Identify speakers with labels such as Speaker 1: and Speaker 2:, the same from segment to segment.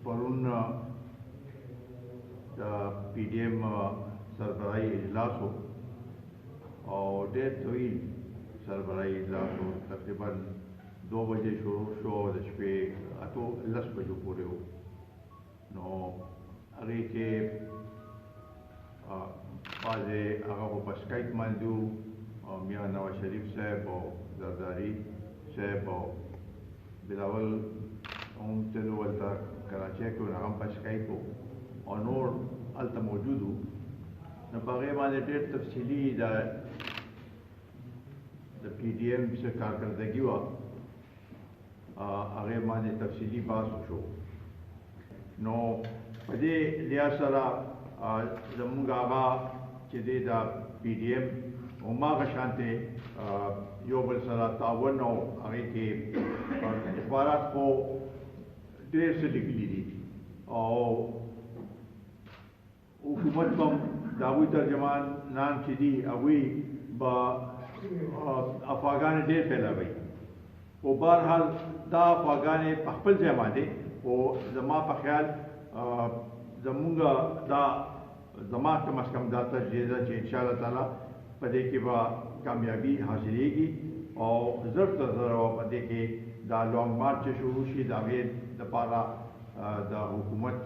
Speaker 1: परुन PDM सरबराही इजलास हो और डेढ़ तवील सरबराही इजलास हो, तकरीबन 2 बजे शुरू शो दशपे अतो 10 बजे पूरे हो नो अरे के बाजे आगा को बस्काइट मांजू मियाँ नवाज शरीफ साहब और जरदारी साहब और बिलावल चलो अलता कराची के नाम बस्काइट को और नोर अलता मौजूद हो न बागे माने डेढ़ तफसीली दा PDM से कारकर्दगी हुआ आगे माने तफसीली बात हो नो पदे लिया सरा जमुंगा चिदे दा PDM उमा का शांति योबल सरा तावन और आगे के इखबारात को देर से लिख ली थी और हुकूमत कम दावी तर्जमान नाम चिदी अवी बा अफगान देर फैला गई वो बहरहाल दा अफगान पखपल जमाने वो जमा पख्याल जमुंगा दा जमा कम अज़ कम दा तजज़िया इंशाअल्लाह ताला पदे के बाद कामयाबी हासिलेगी और ज़रूर पदे के दा लॉन्ग मार्च शुरू शी दावे दपारा दा हुकूमत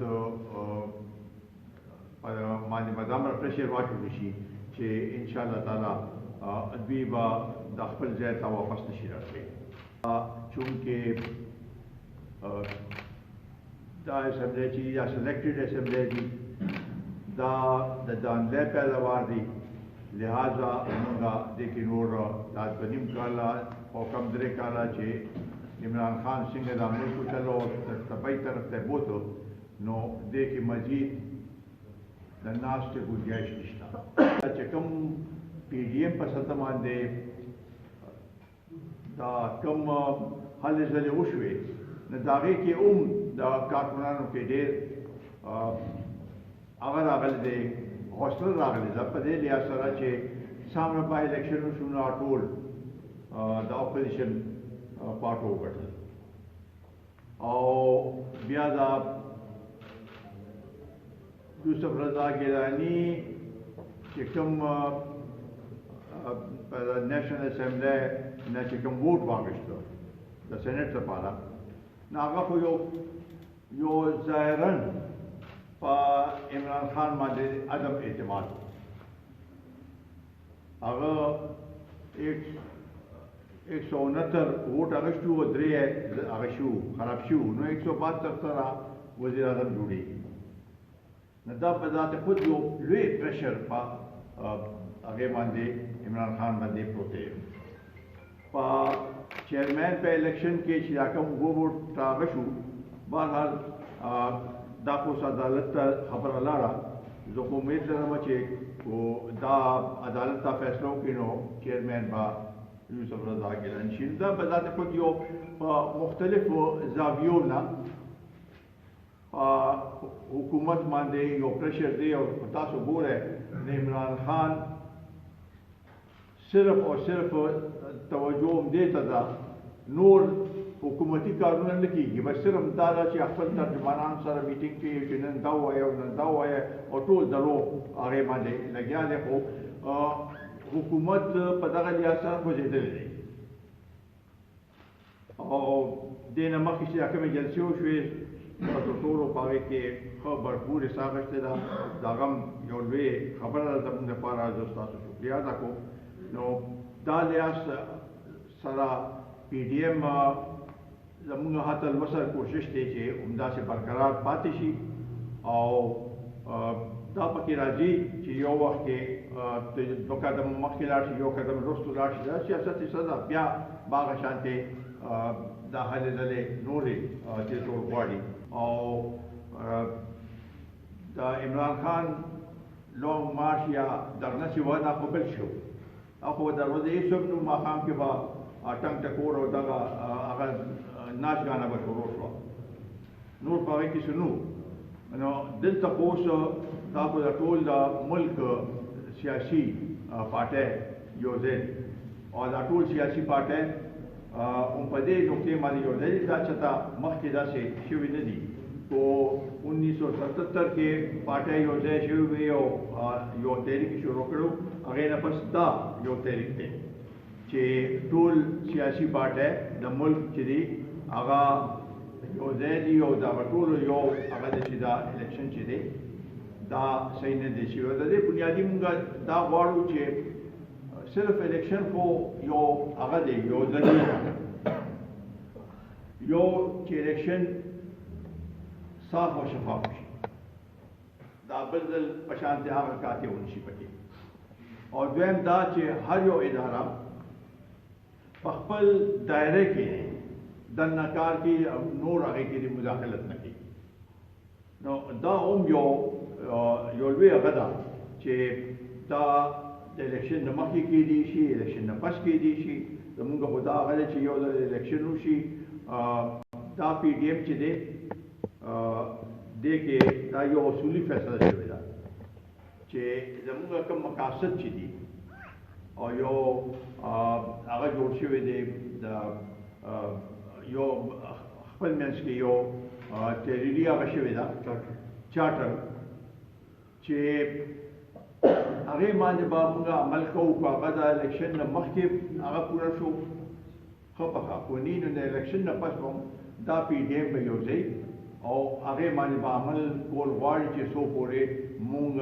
Speaker 1: माने मदाम प्रेशर वाचू शी चे इंशाअल्लाह ताला अदबी बा दाखिल जाए ता वापस नशी रखे चूँकि दा असम्बली ची या सिलेक्टेड असम्बली दी दा दानले पैदावार दी लिहाजा उनका लेकिन और दाद बनीम काला और कम दरे काला चे इमरान खान सिंह दा मुल्क चलो तबाई तरफ ते बोतो नो दे की मजीद नाश से गुंजाइश निश्ता चकम PDM पसंद मानदे दा कम हल जले उशवे न दागे के दा कारकुनानों के डेर अगर आगल दे हौसला रागल दा पदे लिया सरा चे सामने बा इलेक्शन सुना टोल द ऑपोजिशन पार्ट हो गए और ब्यादा यूसुफ रजा गिलानी चिकम नेशनल असम्बली ने चिकम वोट वागश्तो द सेनेट से पाला नागा को यो ज़ाहिरन पा इमरान खान मादे अदम एतमाद अगर 169 वोट अगश्तु व द्रे अगशु खराब शू नो 172 तरह वज़ीर आज़म जुड़ी नदा बजात खुद जो लुए प्रेशर पा आगे मानदे इमरान खान बंदे प्रोते पा चेयरमैन पे इलेक्शन के शिराकम वो वोट तागशु बहरहाल दापोस अदालत खबर अलारा जो को उम्मीद मचे वो दा अदालत का फैसलों की नो चेयरमैन बा यूसुफ रजा गिलानी शिंदा बजात खुद जो मुख्तलिफ जावियों ना हुकूमत मानदे यो प्रेशर दे और तासो बोल है इमरान खान सिर्फ और सिर्फ तवज्जो देता था नूर हुकूमती कानून लिखी बस सिर्फ दादा से अफल तर्जमानान सारा मीटिंग की जिन्हें दाव आया और टोल दरो आगे माने लग्या देखो हुकूमत पता का लिया सर मुझे दे और देना मख किसी आके में जलसियों शुए तोरो पावे के खबर पूरे सागश ते दागम योलवे खबर दम ने पारा जो स्टास शुक्रिया दाको नो दालियास सरा PDM जमुंगा हातल वसर कोशिश ते चे उम्दा से बरकरार पातिशी और दा पकी राजी ची यो वक्त के दो कदम मखिलाश यो कदम रोस्तुलाश दा सियासत सदा ब्या बाग शांति दा हले दले नूरे ते तोड़ वाड़ी और दा इमरान खान लॉन्ग मार्च या दरना सिवाना कबल शो आपको दरवाजे ये सब नु माकाम के बाद आतंक टकोर और दगा अगर नाच गाना बशोरो शो नूर पावे की सुनू नो दिल तपोस ताको दा टोल दा मुल्क सियासी पार्टी योजे और दा टोल सियासी पार्टी उन पदे नुकते मारी योजे दा चता मखिदा से शिव नदी तो 1977 کې پارټي یو ځای شوی وي او یو تحریک شروع کړو هغه نه پس دا یو تحریک دی چې ټول سیاسي پارټي د ملک چې دی هغه یو ځای دی او دا ټول یو هغه چې دا الیکشن چې دی دا صحیح نه دی شوی دا د بنیادی مونږ دا غواړو چې صرف الیکشن خو یو هغه دی یو ځای یو چې الیکشن صاف او شفاف شي دا بل پشانت هغه کاته ونشي پکې او دویم دا چې هر یو اداره په خپل دایره کې د نکار کې نور هغه کې مداخلت نه کوي نو دا هم یو لوی هغه ده چې دا د الیکشن نه مخکې کېدی شي الیکشن نه پس کېدی شي زمونږ خو دا هغه ده چې یو ځل الیکشن وشي دا پی ډي ایم چې دی دې کې دا یو اصولي فیصله شوې ده چې زموږ کوم مقاصد چې دي او یو هغه جوړ شوی دی د یو خپل منځ کې یو تحریري هغه شوې ده چارټر چې هغې باندې به موږ عمل کوو خو هغه د الیکشن نه مخکې هغه پوره شو ښه په ښه خو نی نو د الیکشن نه پس به دا پی ډي ایم به یو ځای او هغې باندې به عمل کول غواړي چې څو پورې مونږ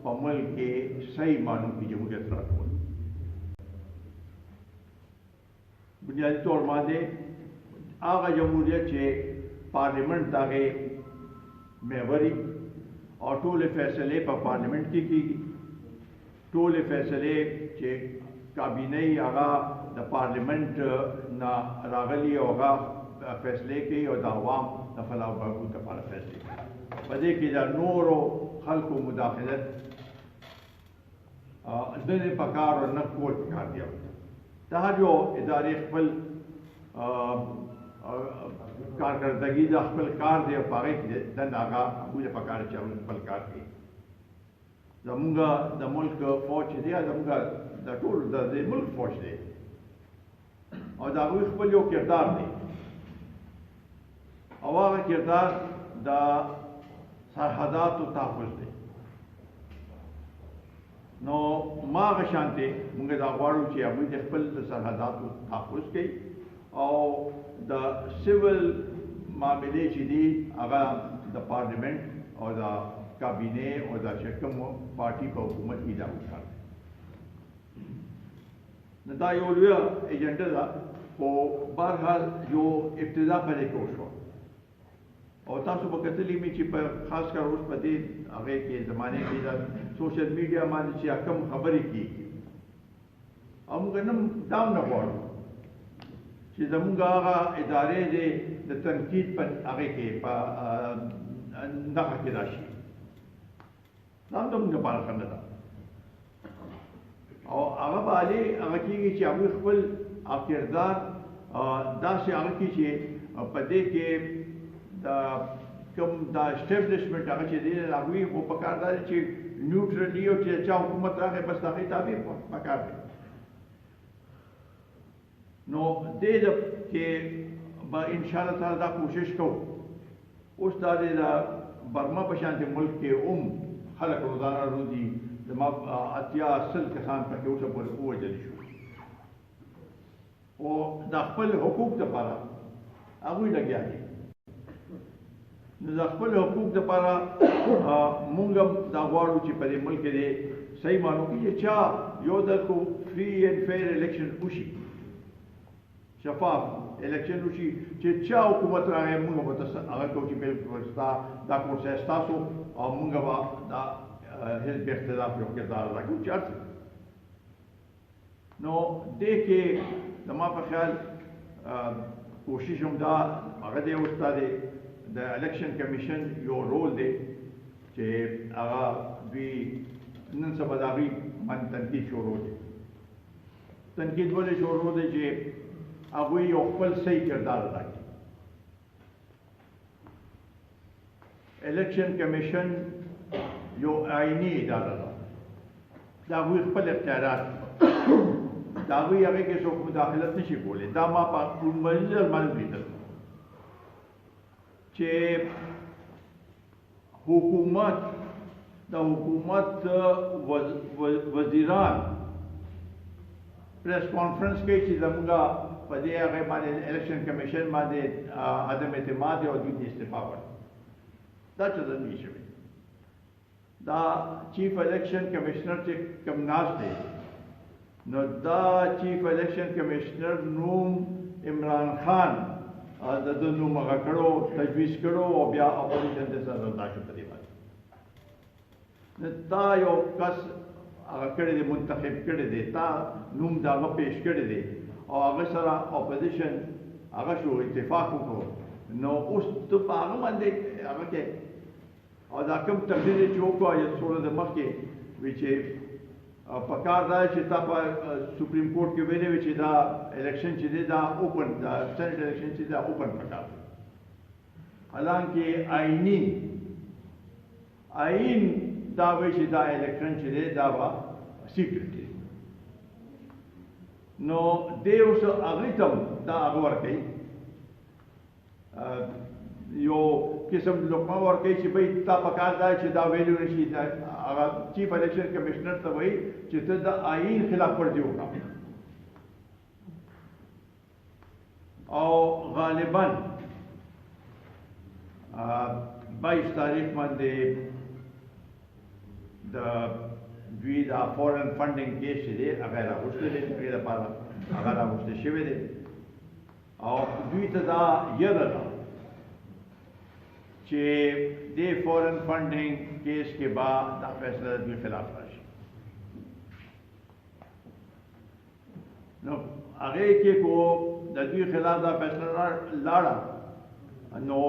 Speaker 1: په ملک کې صحیح معنو کې جمهوریت راکول بنیادي طور باندې هغه جمهوریت چې پارلیمنٹ د هغې محوري او ټولې فیصلې په پارلیمنٹ کې کېږي ټولې فیصلې چې کابینه هغه د پارلیمنٹ نه راغلي او هغه فیصلې کوي او د عوام د فلاح و بهبود لپاره فیصلې کوي په دې کې د نورو خلکو مداخلت نه پکار او نه کول پکار دی دا هر یو ادارې خپل کارکردګي د خپل کار دی او هغې کې دنده هغه هغوی ته پکار چې هغوی خپل کار کوي زمونږ د ملک فوج چې دی زمونږ د ټول د ملک فوج دی او د هغوی خپل یو کردار دی او هغه کردار د سرحداتو تحفظ دی نو ما هغه شانتې موږ دا غواړو چې هغوی د خپل د سرحداتو تحفظ کوي او د سیول معاملې چې دي هغه د پارلیمنٹ او د کابینې او د چې کوم پارټي په حکومت کې دا کار دی نو دا یو لویه ایجنډه ده خو بهرحال یو ابتدا په دې کې وشوه او تاسو به کتلی مې چې په خاص کر اوس په دې هغې کې زمانې کې د سوشل میډیا باندې چې کم خبرې کېږي او موږ نن دا هم نه غواړو چې زموږ هغه ادارې دی د تنقید په هغې کې په نښه کې راشي دا هم زموږ لپاره ښه نه ده او هغه به هغه کېږي چې هغوی خپل کردار داسې هغه کې چې په دې کې دا کوم دا اسټیبلیشمنټ هغه چې دی هغوی خو پکار دا دی چې نیوټرلي او چې چا حکومت راغی بس د هغې تابع پکار دی نو دې کې به انشاءالله تعالی دا کوشش کوو اوس دا د برما په شانتې ملک کې خلک روزانه روزي زما 80 کسان پکې اوسه پورې ووژل شو او د خپل حقوق دپاره هغوی لګیا دي نو د خپل حقوق دپاره مونږ هم دا غواړو چې په دې ملک کې دی صحیح معنو کې چې چا یو ځل خو فري اینډ فیر الیکشن وشي شفاف الیکشن وشي چې چا حکومت راغی مونږ به هغه کوو چې بلکل دا کورس ستاسو او مونږ به دا حزب اختلاف یو کردار ادا کوو چې هر څه نو دې کې زما په خیال کوشش هم دا هغه دی اوس دا دی د الیکشن کمیشن یو رول دی چې هغه دوی نن سبا د هغوی باندې تنقید شروع دی تنقید ولې شروع دی چې هغوی یو خپل صحیح کردار ادا کړي الیکشن کمیشن یو آئینی اداره ده د هغوی خپل اختیارات د هغوی هغې کې څوک مداخلت نشي کولی دا ما په عمومي ځل باندې لیدل چې حکومت د حکومت وزیران پریس کانفرنس کې چې زموږه په دې هغه باندې الیکشن کمیشن باندې عدم اعتماد او دوی استعفا ورکړه دا څه نه شي دا چیف الیکشن کمیشنر چې کوم ناست دی نو دا چیف الیکشن کمیشنر نوم عمران خان د نوم هغه کړو تجویز کړو او بیا اپوزیشن د سره راځي په دې باندې دا یو کس هغه کړی دی منتخب کړی دی تا نوم دا هغه پیش کړی دی او هغه سره اپوزیشن هغه شو اتفاق وکړو نو اوس ته په هغه باندې هغه کې او دا کوم تقریر چې وکړو یا څوره د مخکې وی چې په کار دا چې تا په سپریم کورټ کې ویلې وی چې دا الیکشن چې دی دا اوپن دا سینټ الیکشن چې دا اوپن پکار حالانکه آئین دا وی چې دا الیکشن چې دی دا وا سیکرټ دی نو دی اوس هغه ته دا هغه ورکوي یو قسم لقمه ورکوي چې بھائی تا پکار دا چې دا ویلو نشي دا هغه چیف الیکشن کمیشنر ته وایي چې ته د آئین خلاف ورزي وکړه او غالبا 22 تاریخ باندې د دوی دا فورن فنډینګ کیس چې دی هغه راغوښتل دی په دې لپاره هغه راغوښتل شوی دی او دوی ته دا یاده ده چې د فورن فنډینګ کیس کې بعد دا فیصله د دوی خلاف راشي نو هغه کې کو د دوی خلاف دا فیصله لاړه نو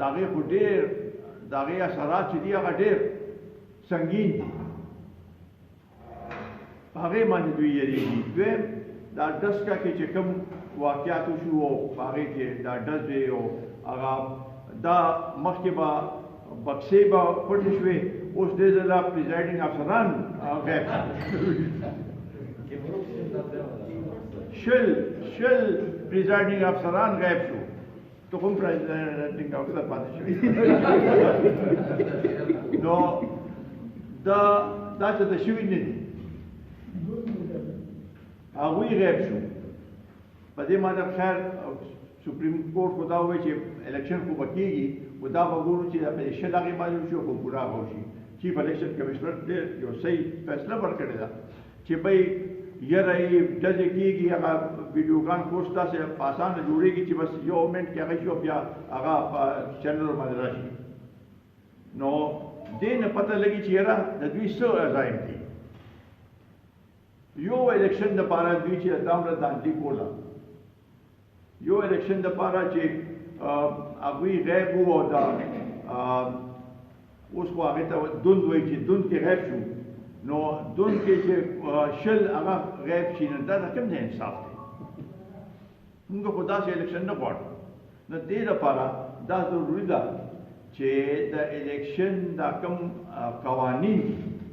Speaker 1: دغه خو ډېر دغه اثرات چې دي هغه ډېر سنگین دي هغه باندې دوی یریږي دوی دا دسکه کې چې کوم واقعات شو او هغه کې دا ډز دی او هغه دا مخکې به بکسې به پټې شوې اوس دې ځله پریزایډینګ افسران غیب شل پریزایډینګ افسران غیب شو ته کوم پریزایډینګ افسر پاتې شوې نو دا چې د شوي نه دي هغوی غیب شو په دې ماده خیر سپریم کورټ خو دا وایي چې الیکشن خو به کېږي خو دا به ګورو چې په شل هغې باندې وشي خو پوره به وشي چیف الیکشن کمیشنر ډېر یو صحیح فیصله ورکړې ده چې بھائی یره یې ډزې کېږي هغه ویډیوګان خو ستاسې په اسانه جوړېږي چې بس یو منټ کې هغه شي او بیا هغه په چینلو باندې راشي نو دې نه پته لګي چې یاره د دوی څه عزایم دي یو الیکشن دپاره دوی چې دومره داندي کوله یو الیکشن دپاره چې هغوی غیب وو دا اوس خو هغې ته دوند وایي چې دوند کې غیب شو نو دوند کې چې شل هغه غیب شي نو دا د کوم ځای انصاف دی موږ خو داسې الیکشن نه غواړو نو دې دپاره دا ضروري ده چې د الیکشن دا کوم قوانین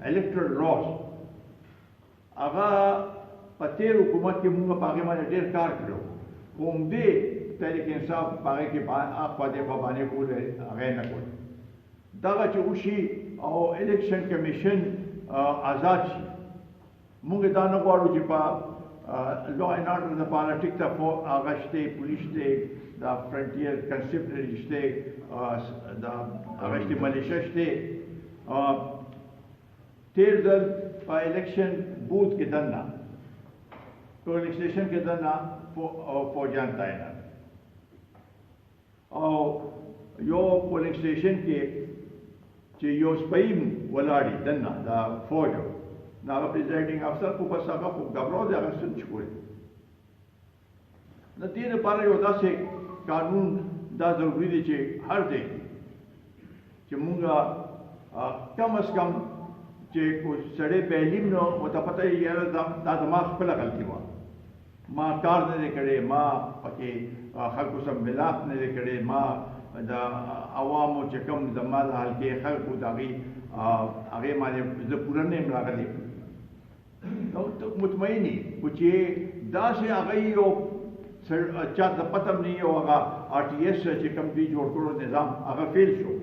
Speaker 1: الیکټرل لاز هغه په تېر حکومت کې موږ په هغې باندې ډېر کار کړی عمدې تحریک انصاف په هغې کې خوا دېخوا باندې کول هغه نه کول دغه چې وشي او الیکشن کمیشن آزاد شي موږ دا نه غواړو چې په لا اینډ آرډر دپاره ټیک ته هغه شته پولیس دی دا فرنټیر کنسپټري شته دا هغه شته ملیشه شته تېر ځل په الیکشن بوت کې دننه پولنګ سټیشن کې دننه فوجیان تعینات او یو پولنګ سټیشن کې چې یو سپی ولاړي دننه دا فوج نو هغه پریزایډینګ افسر خو بس هغه خو ګبراو دی هغه څه نشي کولی د دې لپاره یو داسې قانون دا ضروري دی چې هر ځای چې مونږ کم از کم چې کو سړی پهلیم نو ورته پته یې یاره دا زما خپله غلطي وه ما کار نه دی کړی ما پکې خلکو سره ملاپ نه دی کړی ما د عوامو چې کوم زما د حلقې خلکو د هغې باندې زه پوره نه یم راغلی نو مطمئن یې خو چې داسې هغه یو چا ته پته هم نه وي او هغه آر ټي ایس چې کوم دوی جوړ کړو نظام هغه فیل شو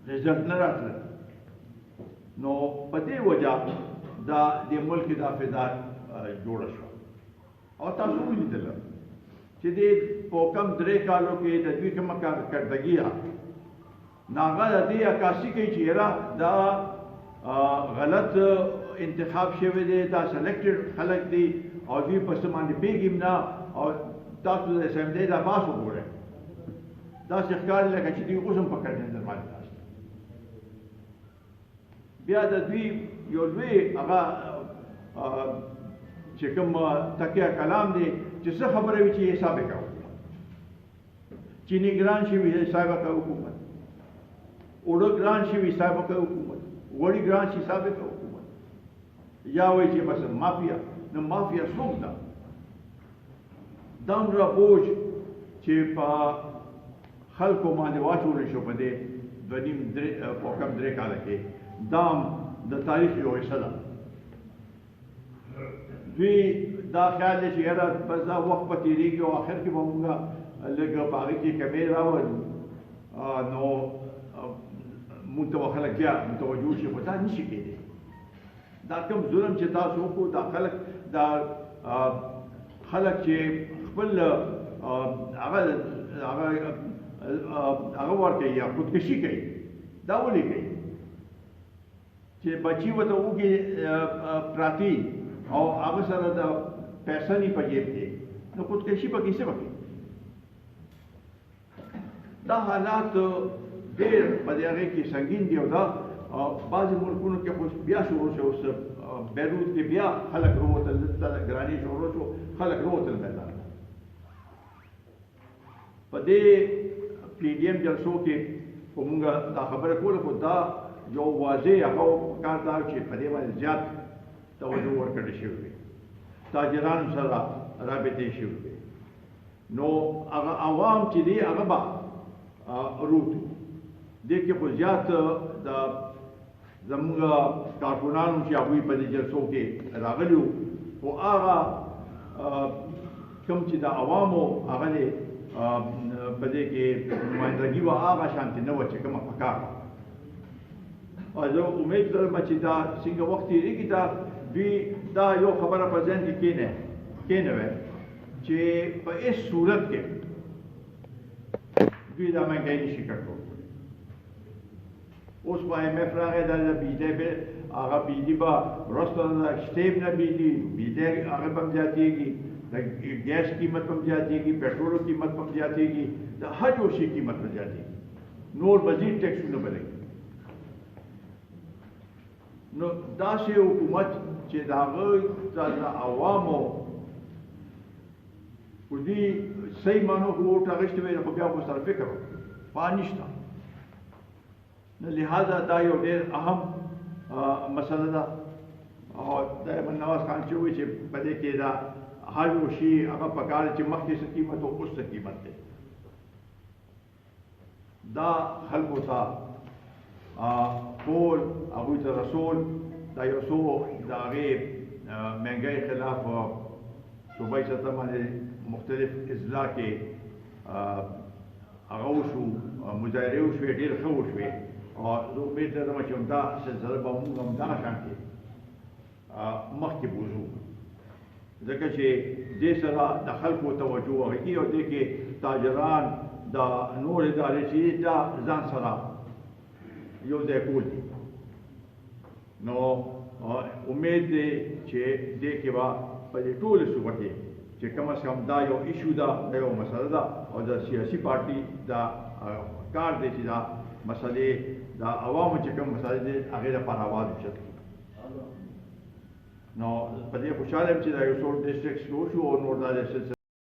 Speaker 1: رزلټ نه راتله. نو په دې وجه دا د ملک دا فضا جوړه شوه. او تاسو ولیدله چې د په کم 3 کالو کې د دوی کومه کارکردګي ناغه د دې عکاسي کوي چې یاره دا غلط انتخاب شوی دی، دا سلیکټډ خلک دي او دوی په څه باندې پوهېږي نه او تاسو د اسمبلۍ دا باس وګورئ. داسې ښکاري لکه چې دوی اوس هم په کنټینر باندې ناست. بیا د دوی یو لوی هغه چې کوم تکیه کلام دی چې څه خبره وي چې حساب یې کوو. چینی ګران شوي حساب یې کوو حکومت، اوړه ګران شوي حساب یې کوو حکومت، غوړي ګران شي حساب یې کوو حکومت. یا وایي چې بس مافیا. نو مافیا څوک ده؟ دومره بوج چې په خلکو باندې واچولی شو په دې 2.5-3 کاله کې، دام د تاریخ یو حصه ده. دوی دا خیال دی چې یاره بس دا وخت به تېرېږي او آخر کې به مونږ لږ په هغې کې کمې راولو نو مونږ ته به خلک بیا متوجه شي. خو دا نشي کېدی. دا کوم ظلم چې تاسو وکړو، دا خلک چې خپل هغه ورکوي یا خودکشي کوي، دا ولې کوي؟ چې بچي ورته وږي پراتی او هغه سره د پیسه نه په جیب کې، نو خودکشي پکې څه وکړي؟ دا حالات ډېر په دې هغې کې سنګین دي او دا بعضې ملکونو کې خو بیا شروع شو. اوس بیروت کې بیا خلک راووتل، دلته ګراني شروع شو، خلک راووتل میدان ته. په دې PDM جلسو کې خو مونږ دا خبره کوله، خو دا یو واضح هغه کار دا چې په دې باندې زیات توجه ورکړل شوی وي، تاجرانو سره رابطې شوي وي. نو هغه عوام چې دی هغه به روتو دې کې خو زیات د زموږ کارکونانو چې هغوی په دې جلسو کې راغلي وو، خو هغه کوم چې د عوامو هغه دی په دې کې نمایندګي وه، هغه شانتې نه وه چې کومه پکار وه. او زه امید لرم چې دا څنګه وخت تېرېږي دوی دا یو خبره په ذهن کې کېنوي چې په هېڅ صورت کې دوی دا مهنګۍ نشي کنټرول کړی. اوس په IMF راغی دا بجلی هغه بجلي به وروسته د شتې نه بجلي هغه به هم زیاتېږي، د ګیس قیمت به هم زیاتېږي، پټرولو قیمت به هم زیاتېږي، د هر یو شي قیمت به زیاتېږي، نور مزید ټیکسونه به لګي. نو داسې حکومت چې د هغه د عوامو خو دوی صحیح معنو کې ووټ اخیستی وی، خو بیا خو سره فکر وکړي پوه نشته. نو لہذا دا یو ډېر اهم مسله ده. او د احمد نواز خان چې وایي چې په دې کې دا هر یو شي هغه پکار چې مخکې څه قیمت او اوس څه قیمت دی، دا خلکو ته قول هغوی ته رسول. دا یو څو د هغې مهنګۍ خلاف صوبایي سطح باندې مختلف اضلاع کې هغه وشو، مظاهرې وشوې، ډېر ښه وشوې. او زه امید لرم چې همدا سلسله به موږ همدغه شانتې مخکې بوځو، ځکه چې دې سره د خلکو توجه وغږي او دې کې تاجران د نور ادارې چې دا ځان سره یو ځای کول دي. نو امید دی چې دې کې به په دې ټولې صوبه کې چې کم از کم دا یو ایشو ده، دا یو مسله ده او د سیاسي پارټي دا کار دی چې دا مسلې د عوامو چې کوم مسلې دي هغې لپاره اواز اوچت کړي. نو په دې خوشحاله یم چې دا یو څو ډسټرکټس کې وشو او نور دا سلسله